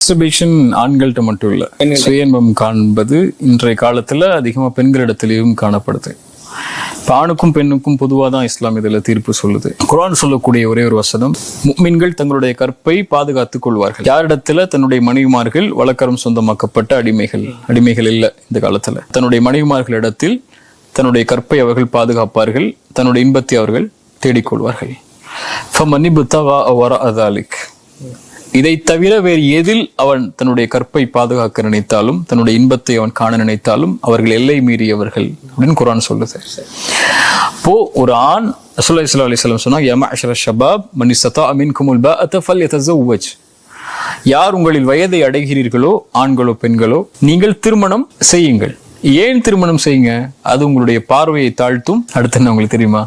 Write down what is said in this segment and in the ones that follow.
Masturbation ஆண்கள்கிட்ட மட்டும் இல்ல, சுயன்பம் காண்பது இன்றைய காலத்துல அதிகமா பெண்களிடத்திலேயும் காணப்படுது. இப்ப ஆணுக்கும் பெண்ணுக்கும் பொதுவாக தான் இஸ்லாம் இதுல தீர்ப்பு சொல்லுது. குர்ஆன் சொல்லக்கூடிய ஒரே ஒரு வசனம், முஃமின்கள் தங்களுடைய கற்பை பாதுகாத்துக் கொள்வார்கள். யாரிடத்துல தன்னுடைய மனைவிமார்கள் வழக்கரம் சொந்தமாக்கப்பட்ட அடிமைகள் இல்ல இந்த காலத்துல, தன்னுடைய மனைவிமார்களிடத்தில் தன்னுடைய கற்பை அவர்கள் பாதுகாப்பார்கள், தன்னுடைய இன்பத்தை அவர்கள் தேடிக்கொள்வார்கள். இதை தவிர வேறு எதில் அவன் தன்னுடைய கற்பை பாதுகாக்க நினைத்தாலும், தன்னுடைய இன்பத்தை அவன் காண நினைத்தாலும் அவர்கள் எல்லை மீறியவர்கள் அப்படின்னு குர்ஆன் சொல்லுது. அப்போ ஒரு ஆண் ரசூலுல்லாஹி ஸல்லல்லாஹு அலைஹி வஸல்லம் சொன்னாங்க, யா மஅஷர ஷபாப் மன் இஸ்ததா மின்குமுல் பாஅத ஃபல்யதஸவ்வஜ். யார் உங்களில் வயதை அடைகிறீர்களோ, ஆண்களோ பெண்களோ, நீங்கள் திருமணம் செய்யுங்கள். ஏன் திருமணம் செய்யுங்க? அது உங்களுடைய பார்வையை தாழ்த்தும், அடுத்து என்ன உங்களுக்கு தெரியுமா,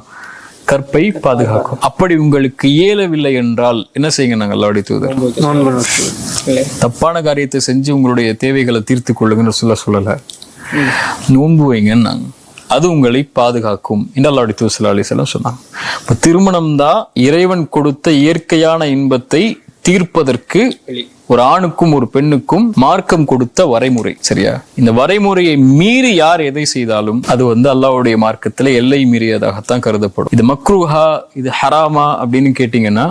கற்பை பாதுகாக்கும். அப்படி உங்களுக்கு இயலவில்லை என்றால் என்ன செய்யுங்க? நாங்கள் அல்லாஹ்வுடைய தூதர் தப்பான காரியத்தை செஞ்சு உங்களுடைய தேவைகளை தீர்த்து கொள்ளுங்கன்னு சொல்லல, நோன்பு வைங்கன்னாங்க. அது உங்களை பாதுகாக்கும் என்று அல்லாஹ்வுடைய தூதர் ஸல்லல்லாஹு அலைஹி வஸல்லம் சொன்னாங்க. இப்ப திருமணம் தான் இறைவன் கொடுத்த இயற்கையான இன்பத்தை தீர்ப்பதற்கு ஒரு ஆணுக்கும் ஒரு பெண்ணுக்கும் மார்க்கம் கொடுத்த வரைமுறை. சரியா? இந்த வரைமுறையை மீறி யார் எதை செய்தாலும் அது அல்லாஹ்வுடைய மார்க்கத்துல எல்லை மீறியதாகத்தான் கருதப்படும். இது மக்ரூஹா, இது ஹராமா அப்படின்னு கேட்டீங்கன்னா,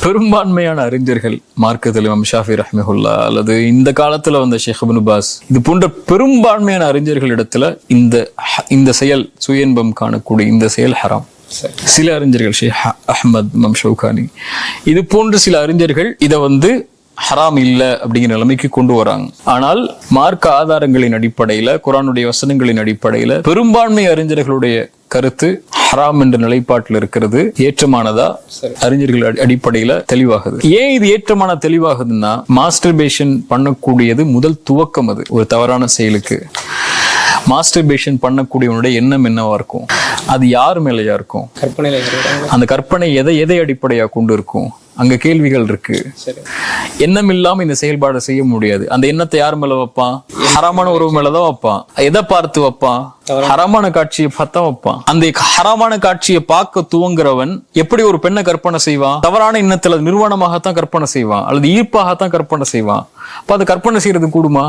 பெரும்பான்மையான அறிஞர்கள், மார்க்கத்தில் இமாம் ஷாஃபி ரஹ்மஹுல்லா அல்லது இந்த காலத்துல வந்த ஷேக் இப்னு பாஸ், இது போன்ற பெரும்பான்மையான அறிஞர்கள் இடத்துல இந்த செயல், சுயன்பம் காணக்கூடிய இந்த செயல் ஹராம். சில அறிஞர்கள், ஷேக் அஹ்மத், இமாம் ஷௌகானி, இது போன்ற சில அறிஞர்கள் இதை ஹராம் இல்ல அப்படிங்கிற நிலைமைக்கு கொண்டு வராங்க. ஆனால் மார்க்க ஆதாரங்களின் அடிப்படையில, குர்ஆனுடைய வசனங்களின் அடிப்படையில பெரும்பான்மை அறிஞர்களுடைய கருத்து ஹராம் என்ற நிலைப்பாட்டில் இருக்கிறது. ஏற்றமானதா அறிஞர்கள் அடிப்படையில தெளிவாகுது. ஏன் இது ஏற்றமான தெளிவாகுதுன்னா, மாஸ்டர்பேஷன் பண்ணக்கூடியது முதல் துவக்கம். அது ஒரு தவறான செயலுக்கு மாஸ்டர்பேஷன் பண்ணக்கூடியவனுடைய எண்ணம் என்னவா இருக்கும்? அது யார் மேலையா இருக்கும்? அந்த கற்பனை எதை அடிப்படையா கொண்டு இருக்கும்? அங்க கேள்விகள் இருக்கு. எண்ணம் இல்லாம இந்த செயல்பாடு செய்ய முடியாது. அந்த எண்ணத்தை யார் மேல வைப்பான்? ஹராமான உறவு மேலதான் வைப்பான். எதை பார்த்து வைப்பான்? ஹராமான காட்சியை பார்த்தா வைப்பான். அந்த ஹராமான காட்சியை பார்க்க துவங்குறவன் எப்படி ஒரு பெண்ணை கற்பனை செய்வான்? தவறான எண்ணத்துல நிர்வாணமாகத்தான் கற்பனை செய்வான், அல்லது ஈர்ப்பாகத்தான் கற்பனை செய்வான். அப்ப அது கற்பனை செய்யறது கூடுமா?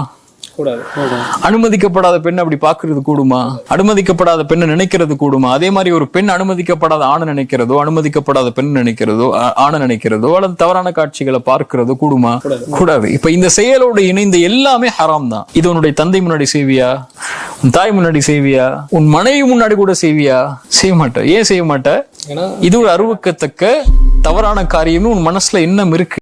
அனுமதிக்கப்படாத பெண் அப்படி பாக்குறது கூடுமா? அனுமதிக்கப்படாத பெண்ணை நினைக்கிறது கூடுமா? அதே மாதிரி ஒரு பெண் அனுமதிக்கப்படாத ஆணை நினைக்கிறதோ, அனுமதிக்கப்படாத பெண் நினைக்கிறதோ, ஆணை நினைக்கிறதோ, அல்லது தவறான காட்சிகளை பார்க்கிறதோ கூடுமா? கூடாது. இப்ப இந்த செயலோடு இணைந்த எல்லாமே ஹராம் தான். இது உன்னுடைய தந்தை முன்னாடி செய்வியா? உன் தாய் முன்னாடி செய்வியா? உன் மனைவி முன்னாடி கூட செய்வியா? செய்ய மாட்ட. ஏன் செய்ய மாட்ட? இது ஒரு அருவக்கத்தக்க தவறான காரியம்னு உன் மனசுல எண்ணம் இருக்கு.